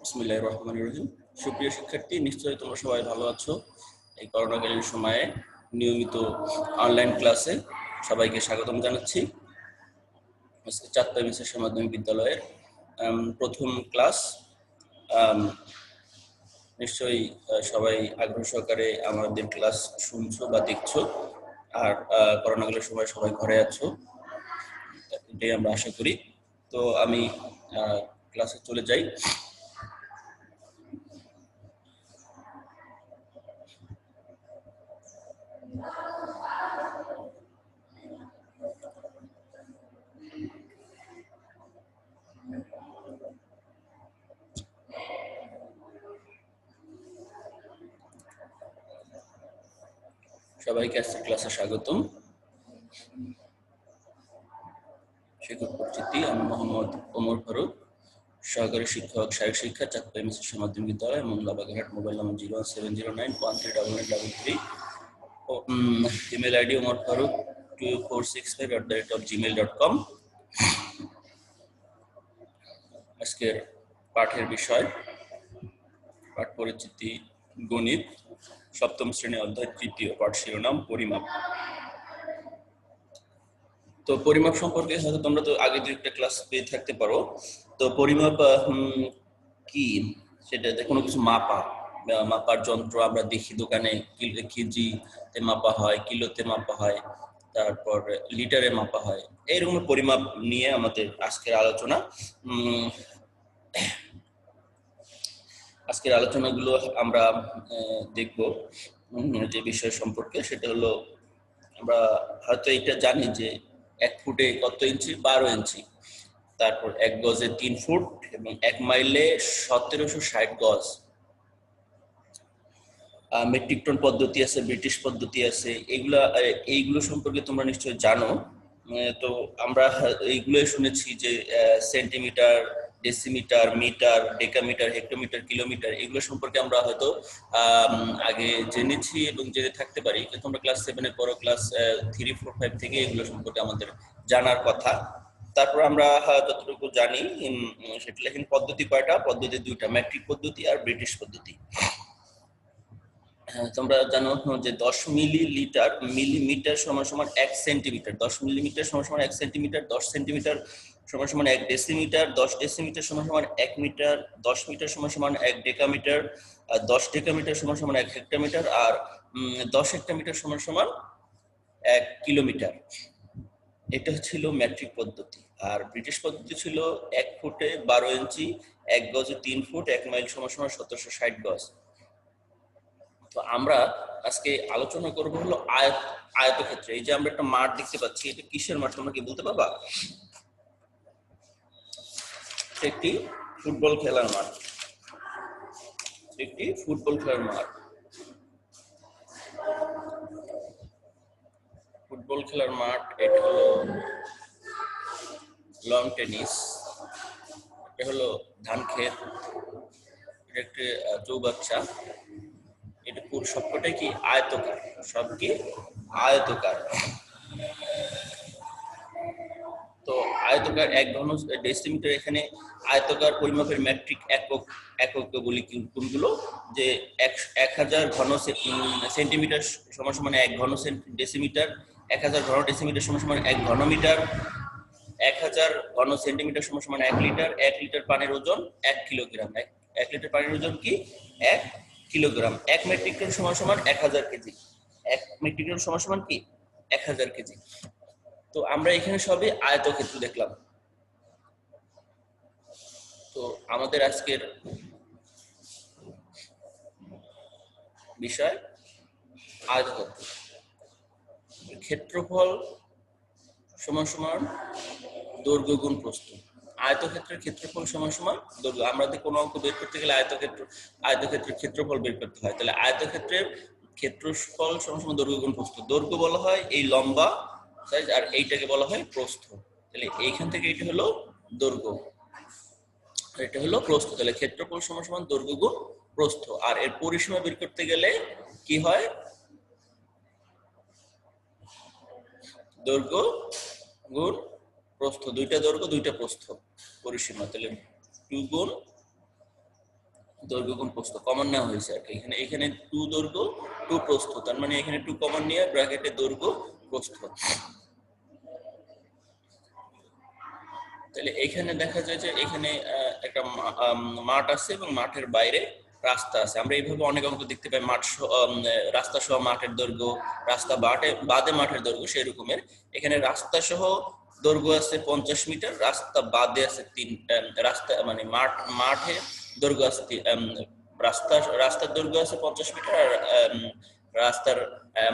বিসমিল্লাহির রহমানির রহিম। সুপ্রিয় শিক্ষার্থী, নিশ্চয়ই তোমরা সবাই ভালো আছো। এই করোনাকালীন সময়ে নিয়মিত অনলাইন ক্লাসে সবাইকে স্বাগতম জানাচ্ছি। আজকে চাঁদপাই মেসের মাধ্যমিক বিদ্যালয়ের প্রথম ক্লাস। নিশ্চয়ই সবাই আগ্রহ সহকারে আমাদের ক্লাস শুনছো বা দেখছো। আর করোনাকালীন সময় সবাই ঘরে আছো, এটাই আমরা আশা করি। তো আমি ক্লাসে চলে যাই। সবাইকে আজকের ক্লাসে স্বাগতম। শিক্ষক পরিচিতি, আমি মোহাম্মদ ওমর ফারুক, সহকারী শিক্ষক শারীরিক শিক্ষা, চাঁদপাই মেসের মাধ্যমিক বিদ্যালয়, Mongla Bagerhat. Mobile number 01709138833। Email ID Omar Faruk 2465@gmail.com। আজকের পাঠের বিষয় পাঠ পরিচিতি গণিত, সপ্তম শ্রেণী, অধ্যায় তৃতীয়, পাঠ শিরোনাম পরিমাপ। তো পরিমাপ সম্পর্কে হয়তো তোমরা তো আগে দু একটা ক্লাস পেয়ে থাকতে পারো। তো পরিমাপ কি, সেটাতে কোনো কিছু মাপার যন্ত্র আমরা দেখি দোকানে, কেজিতে মাপা হয়, কিলোতে মাপা হয়, তারপর লিটারে মাপা হয়। এইরকম পরিমাপ নিয়ে আমাদের আজকের আলোচনা। আজকের আলোচনাগুলো আমরা দেখব যে বিষয় সম্পর্কে, সেটা হলো আমরা হয়তো এটা জানি যে 1 ফুটে কত ইঞ্চি, 12 ইঞ্চি। তারপর 1 গজে 3 ফুট এবং 1 মাইলে 1760 গজ। মেট্রিক টন পদ্ধতি আছে, ব্রিটিশ পদ্ধতি আছে, এইগুলো সম্পর্কে তোমরা নিশ্চয়ই জানো। তো আমরা এইগুলো শুনেছি যে centimetre, decimetre, metre, decametre, hectometre, kilometre, এগুলো সম্পর্কে আমরা হয়তো আগে জেনেছি এবং জেনে থাকতে পারি। কিন্তু আমরা ক্লাস 7-এ পড়ো, ক্লাস 3, 4, 5 থেকে এগুলো সম্পর্কে আমাদের জানার কথা। তারপর আমরা যতটুকু জানি সেটা লেখেন। পদ্ধতি কয়টা? পদ্ধতি 2টা, মেট্রিক পদ্ধতি আর ব্রিটিশ পদ্ধতি। তোমরা জানো যে 10 মিলিমিটার সমান সমান 1 সেন্টিমিটার, 10 মিলিমিটার সমান সমান 1 সেন্টিমিটার, 10 সেন্টিমিটার সমান সমান 1 ডেসিমিটার, 10 ডেসিমিটার সমান সমান 1 মিটার, 10 মিটার সমান সমান 1 ডেকামিটার, আর 10 ডেকামিটার সমান সমান 1 হেক্টোমিটার, আর 10 হেক্টোমিটার সমান সমান 1 কিলোমিটার। এটা ছিল মেট্রিক পদ্ধতি। আর ব্রিটিশ পদ্ধতি ছিল 1 ফুটে 12 ইঞ্চি, 1 গজে 3 ফুট, 1 মাইল সমান সমান 1760 গজ। তো আমরা আজকে আলোচনা করব হলো আয়তক্ষেত্রে। এই যে আমরা একটা মাঠ দেখতে পাচ্ছি, এটা কিসের মাঠ তোমরা কি বলতে পারবা? একটি ফুটবল খেলার মাঠ, একটি ফুটবল খেলার মাঠ। ফুটবল খেলার মাঠ, এটা হলো লন টেনিস, এটা হলো ধান ক্ষেত, এটা একটি চৌবাচ্চা। এটা পুরো সবকটাই কি আয়তকার, সব কি আয়তকার। তো আয়তকার 1 ঘন ডেসিমিটার, এখানে আয়তকার পরিমাপের মেট্রিক একক বলি কোনগুলো? যে 1000 ঘন সেন্টিমিটার সমান সমান 1 ঘন ডেসিমিটার, 1000 ঘন ডেসিমিটার সমান সমান 1 ঘনমিটার, 1000 ঘন সেন্টিমিটার সমান সমান 1 লিটার, 1 লিটার পানির ওজন 1 কিলোগ্রাম, 1 লিটার পানির ওজন কি 1 কিলোগ্রাম, 1 মেট্রিক টন সমান সমান 1000 কেজি, 1 মেট্রিক টন সমান সমান কি 1000 কেজি। তো আমরা এখানে সবই আয়তক্ষেত্র দেখলাম। তো আমাদের আজকের বিষয় আয়তক্ষেত্র। ক্ষেত্রফল সমান সমান দৈর্ঘ্য গুণ প্রস্থ। আয়তক্ষেত্রের ক্ষেত্রফল সমান সমান দৈর্ঘ্য। আমাদের কোনো অঙ্ক বের করতে গেলে আয়তক্ষেত্রের ক্ষেত্রফল বের করতে হয়। তাহলে আয়তক্ষেত্রের ক্ষেত্রফল সমান সমান দৈর্ঘ্য গুণ প্রস্থ। দৈর্ঘ্য বলা হয় এই লম্বা সাইজ, আর এইটাকে বলা হয় প্রস্থ। তাহলে এইখান থেকে এটা হলো দৈর্ঘ্য, এটা হলো প্রস্থ। তাহলে ক্ষেত্রফল সমান সমান দৈর্ঘ্য গুণ প্রস্থ। আর এর পরিসীমা বের করতে গেলে কি হয়? দৈর্ঘ্য গুণ প্রস্থ, দুইটা দৈর্ঘ্য দুইটা প্রস্থ পরিসীমা। তাহলে 2 গুণ দৈর্ঘ্য গুণ প্রস্থ কমন নেওয়া হয়েছে আর কি। এখানে এখানে 2 দৈর্ঘ্য 2 প্রস্থ, তার মানে এখানে 2 কমন নিয়ে ব্র্যাকেটে দৈর্ঘ্য প্রস্থ। তাহলে এখানে দেখা যায় যে এখানে একটা মাঠ আছে এবং মাঠের বাইরে রাস্তা আছে। আমরা এইভাবে অনেক অঙ্ক দেখতে পাই, রাস্তা সহ মাঠের দৈর্ঘ্য, রাস্তা বাদে মাঠের দৈর্ঘ্য সেই রকমের। এখানে রাস্তা সহ দৈর্ঘ্য আছে 50 মিটার, রাস্তা বাদে আছে রাস্তা মানে মাঠে দৈর্ঘ্য আছে রাস্তার দৈর্ঘ্য আছে 50 মিটার, আর রাস্তার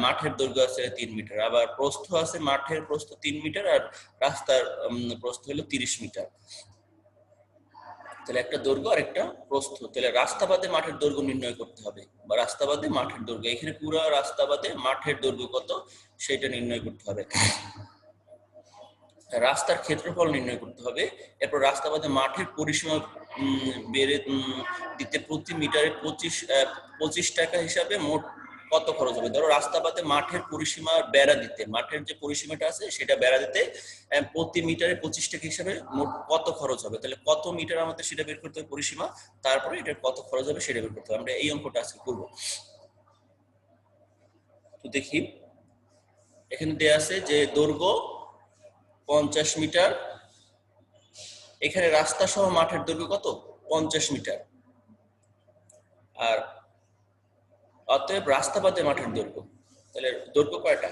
মাঠের দৈর্ঘ্য আছে 3 মিটার। আবার প্রস্থ আছে, মাঠের প্রস্থ 3 মিটার আর রাস্তার প্রস্থ হলো 30 মিটার। তাহলে একটা দৈর্ঘ্য আর একটা প্রস্থ। তাহলে রাস্তা বাদে মাঠের দৈর্ঘ্য নির্ণয় করতে হবে, বা রাস্তা বাদে মাঠের দৈর্ঘ্য। এখানে পুরো রাস্তা বাদে মাঠের দৈর্ঘ্য কত সেটা নির্ণয় করতে হবে। রাস্তার ক্ষেত্রফল নির্ণয় করতে হবে। এরপর রাস্তা বাদে মাঠের পরিসীমা বেড়ে দিতে প্রতি মিটারে 25 টাকা হিসাবে মোট কত খরচ হবে। ধরো রাস্তা বাদে মাঠের পরিসীমা বেড়া দিতে, মাঠের যে পরিসীমাটা আছে সেটা বেড়া দিতে প্রতি মিটারে 25 টাকা হিসাবে মোট কত খরচ হবে। তাহলে কত মিটার আমাদের সেটা বের করতে হবে পরিসীমা, তারপরে এটার কত খরচ হবে সেটা বের করতে হবে। আমরা এই অঙ্কটা আজকে করব। তো দেখি, এখানে দেয়া আছে যে দৈর্ঘ্য 50 মিটার, এখানে রাস্তা সহ মাঠের দৈর্ঘ্য কত 50 মিটার, আর অতএব রাস্তা বাদে মাঠের দৈর্ঘ্য। তাহলে দৈর্ঘ্য কয়টা?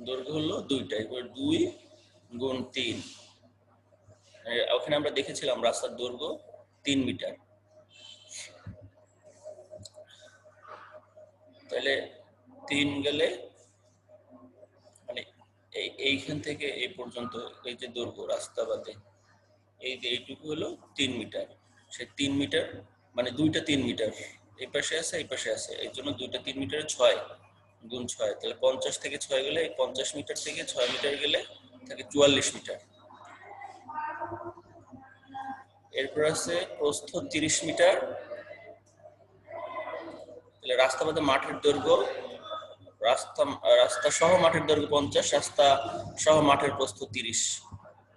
দৈর্ঘ্য হলো 2টা। এবার 2 গুণ 3, ওখানে আমরা দেখেছিলাম রাস্তার দৈর্ঘ্য 3 মিটার। তাহলে 3 গেলে মানে এইখান থেকে এই পর্যন্ত এই যে দৈর্ঘ্য রাস্তা বাদে এইটুকু হলো 3 মিটার। সে 3 মিটার মানে 2টা 3 মিটার, এই পাশে আছে এই পাশে আছে, এই জন্য 2টা 3 মিটারে 6 গুণ 6। তাহলে 50 থেকে 6 গেলে 50 মিটার থেকে 6 মিটার গেলে থাকে 44 মিটার। এরপর আছে প্রস্থ 30 মিটার। তাহলে রাস্তা বাদে মাঠের দৈর্ঘ্য, রাস্তা সহ মাঠের দৈর্ঘ্য 50, রাস্তা সহ মাঠের প্রস্থ 30।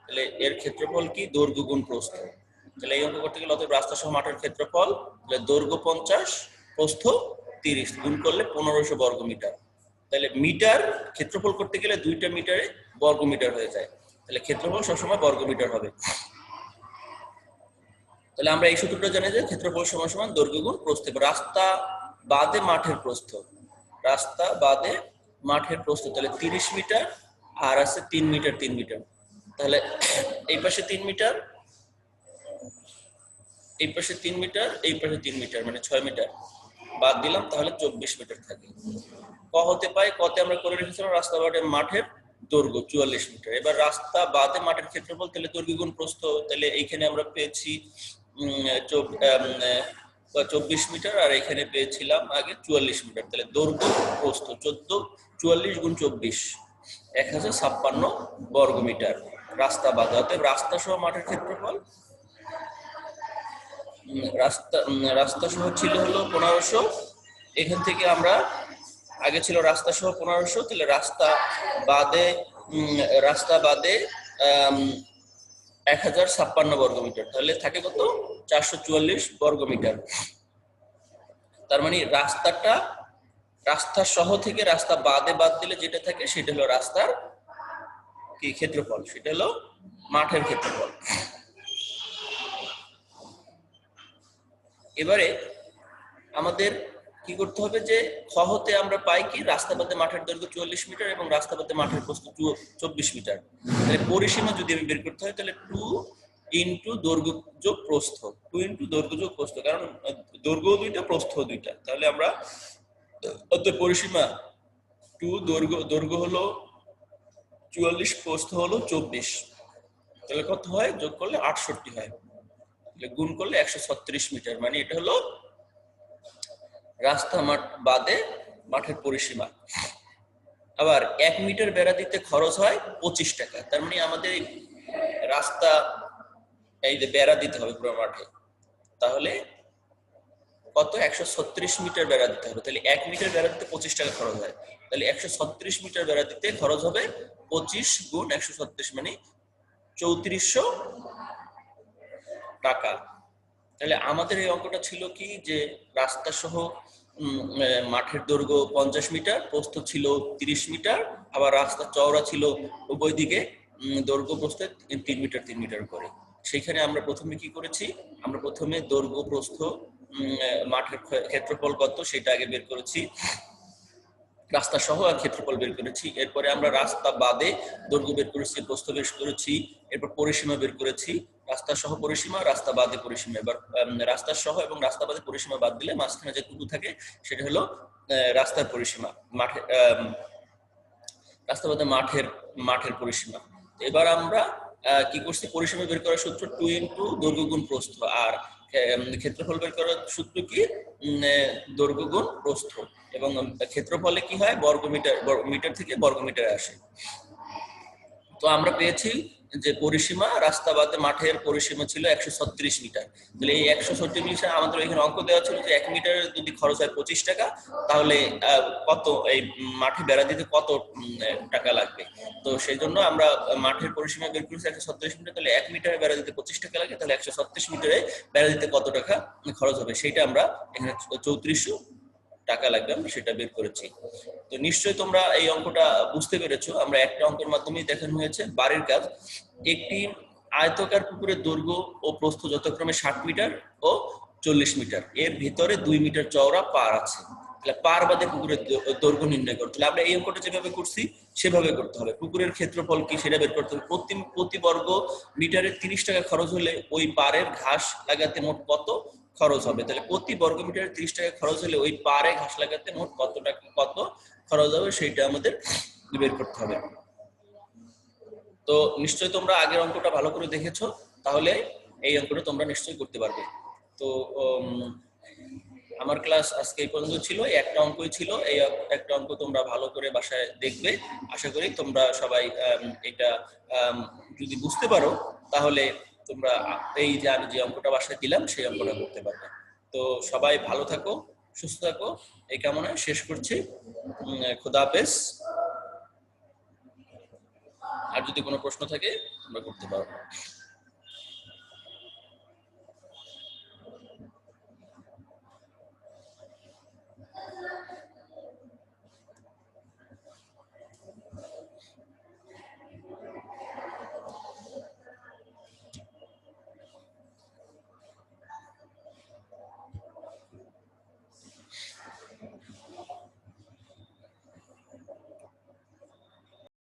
তাহলে এর ক্ষেত্রফল কি? দৈর্ঘ্য গুণ প্রস্থ। তাহলে এই অঙ্ক করতে গেলে অতএব রাস্তা সহ মাঠের ক্ষেত্রফল, তাহলে দৈর্ঘ্য 50 প্রস্থ 30 গুণ করলে 1500 বর্গ মিটার। তাহলে মিটার ক্ষেত্রফল করতে গেলে 2টা মিটারে বর্গ মিটার হয়ে যায়, তাহলে ক্ষেত্রফল সবসময় বর্গ মিটার হবে। তাহলে আমরা এই সূত্রটা জানি যে ক্ষেত্রফল সমান সমান দৈর্ঘ্য গুণ প্রস্থ। রাস্তা বাদে মাঠের প্রস্থ, রাস্তা বাদে মাঠের প্রস্থ তাহলে 30 মিটার, আর আছে 3 মিটার 3 মিটার। তাহলে এই পাশে 3 মিটার, এই পাশে 3 মিটার, এই পাশে 3 মিটার, মানে 6 মিটার বাদ দিলাম, তাহলে 24 মিটার থাকে। ক হতে পাই, কতে আমরা করে রেখেছিলাম রাস্তা বাদে মাঠের দৈর্ঘ্য 44 মিটার। এবার রাস্তা বাদে মাঠের ক্ষেত্রফল, তাহলে দৈর্ঘ্য গুণ প্রস্থ। তাহলে এইখানে আমরা পেয়েছি 24 মিটার, আর এখানে পেয়েছিলাম আগে 44 মিটার। তাহলে দৈর্ঘ্য প্রস্থ 44 গুণ 24 1056 বর্গ মিটার রাস্তা বাদে। অতএব রাস্তা সহ মাঠের ক্ষেত্রফল, রাস্তা সহ ছিল হলো 1500। এখান থেকে আমরা আগে ছিল রাস্তা সহ 1500, তাহলে রাস্তা বাদে 1056 বর্গ মিটার, তাহলে থাকে কত 444 বর্গ মিটার। তার মানে রাস্তা সহ থেকে রাস্তা বাদে বাদ দিলে যেটা থাকে সেটা হলো রাস্তার কি ক্ষেত্রফল, সেটা হলো মাঠের ক্ষেত্রফল। এবারে আমাদের কি করতে হবে যে খ হতে আমরা পাই কি রাস্তা বাদে মাঠের দৈর্ঘ্য 44 মিটার এবং রাস্তা বাদে মাঠের প্রস্থ 24 মিটার। তাহলে পরিসীমা যদি আমি বের করতে হয় তাহলে 2 ইনটু দৈর্ঘ্য যোগ প্রস্থ, 2 ইনটু দৈর্ঘ্য যোগ প্রস্থ, কারণ দৈর্ঘ্য 2টা প্রস্থ 2টা। তাহলে আমরা অতএব পরিসীমা 2 দৈর্ঘ্য হলো 44, প্রস্থ হলো 24, তাহলে কত হয়? যোগ করলে 68 হয়, তাহলে গুণ করলে 136 মিটার। মানে এটা হলো রাস্তা বাদে মাঠের পরিসীমা। আবার 1 মিটার বেড়া দিতে খরচ হয় 25 টাকা। তার মানে আমাদের রাস্তা এই যে বেড়া দিতে হবে পুরো মাঠে, তাহলে কত 136 মিটার বেড়া দিতে হবে। তাহলে 1 মিটার বেড়া দিতে 25 টাকা খরচ হয়, তাহলে 136 মিটার বেড়া দিতে খরচ হবে 25 গুণ 136, মানে 3400 টাকা। তাহলে আমাদের এই অঙ্কটা ছিল কি যে রাস্তা সহ মাঠের দৈর্ঘ্য 50 মিটার, প্রস্থ ছিল 30 মিটার, আবার রাস্তা চওড়া ছিল উভয় দিকে দৈর্ঘ্য প্রস্থে 3 মিটার 3 মিটার করে। সেইখানে আমরা প্রথমে কি করেছি, আমরা প্রথমে দৈর্ঘ্য প্রস্থ মাঠের ক্ষেত্রফল কত সেটা আগে বের করেছি, রাস্তা সহ আর ক্ষেত্রফল বের করেছি। এরপরে আমরা রাস্তা বাদে দৈর্ঘ্য বের করেছি, প্রস্থ বের করেছি, এরপর পরিসীমা বের করেছি, রাস্তা সহ পরিসীমা, রাস্তা বাদে পরিসীমা। এবার রাস্তা সহ এবং রাস্তা বাদে পরিসীমা বাদ দিলে মাঝখানে যেটুকু থাকে সেটা হলো রাস্তার পরিসীমা, মাঠে রাস্তা বাদে মাঠের পরিসীমা। এবার আমরা কি করছি, পরিসীমা বের করার সূত্র 2 ইনটু দৈর্ঘ্য গুণ প্রস্থ, আর ক্ষেত্রফল বের করার সূত্র কি, দৈর্ঘ্য গুণ প্রস্থ। এবং ক্ষেত্রফলে কি হয়, মিটার থেকে বর্গমিটারে আসে। তো আমরা পেয়েছি যে পরিসীমা রাস্তা বাদে মাঠের পরিসীমা ছিল 136 মিটার। তাহলে এই 136 মিটার আমাদের এখানে অঙ্ক দেওয়া ছিল যে 1 মিটার যদি খরচ হয় 25 টাকা, তাহলে কত এই মাঠে বেড়া দিতে কত টাকা লাগবে। তো সেই জন্য আমরা মাঠের পরিসীমা বের করেছি 136 মিটার, তাহলে 1 মিটারে বেড়া দিতে 25 টাকা লাগে, তাহলে 136 মিটারে বেড়া দিতে কত টাকা খরচ হবে সেটা আমরা এখানে 3400 টাকা লাগবে, আমরা সেটা বের করেছি। তো নিশ্চয়ই তোমরা এই অঙ্কটা বুঝতে পেরেছো। আমরা একটা অঙ্কের মাধ্যমেই দেখানো হয়েছে বাড়ির কাজ। একটি আয়তাকার পুকুরের দৈর্ঘ্য ও প্রস্থ যথাক্রমে 60 মিটার ও 40 মিটার, এর ভিতরে 2 মিটার চওড়া পার আছে। তাহলে পার বাদে পুকুরের দৈর্ঘ্য নির্ণয় করতে হবে। আমরা এই অঙ্কটা যেভাবে করছি সেভাবে করতে হবে। পুকুরের ক্ষেত্রফল কি সেটা বের করতে হবে। প্রতি বর্গ মিটারে 30 টাকা খরচ হলে ওই পাড়ের ঘাস লাগাতে মোট কত খরচ হবে। তাহলে প্রতি বর্গ মিটারে 30 টাকা খরচ হলে ওই পাড়ে ঘাস লাগাতে মোট কত খরচ হবে সেইটা আমাদের বের করতে হবে। তো নিশ্চয়ই তোমরা আগের অঙ্কটা ভালো করে দেখেছো, তাহলে এই অঙ্কটা তোমরা নিশ্চয়ই করতে পারবে। তো আমার ক্লাস আজকে এই পর্যন্ত ছিল, এই একটা অঙ্কই ছিল। এই একটা অঙ্ক তোমরা ভালো করে বাসায় দেখবে। আশা করি তোমরা সবাই এটা যদি বুঝতে পারো তাহলে তোমরা এই যে আমি যে অঙ্কটা বাসায় দিলাম সেই অঙ্কটা করতে পারবে। তো সবাই ভালো থাকো, সুস্থ থাকো, এই কামনায় শেষ করছি। খোদা হাফেজ। আর যদি কোনো প্রশ্ন থাকে তোমরা করতে পারো।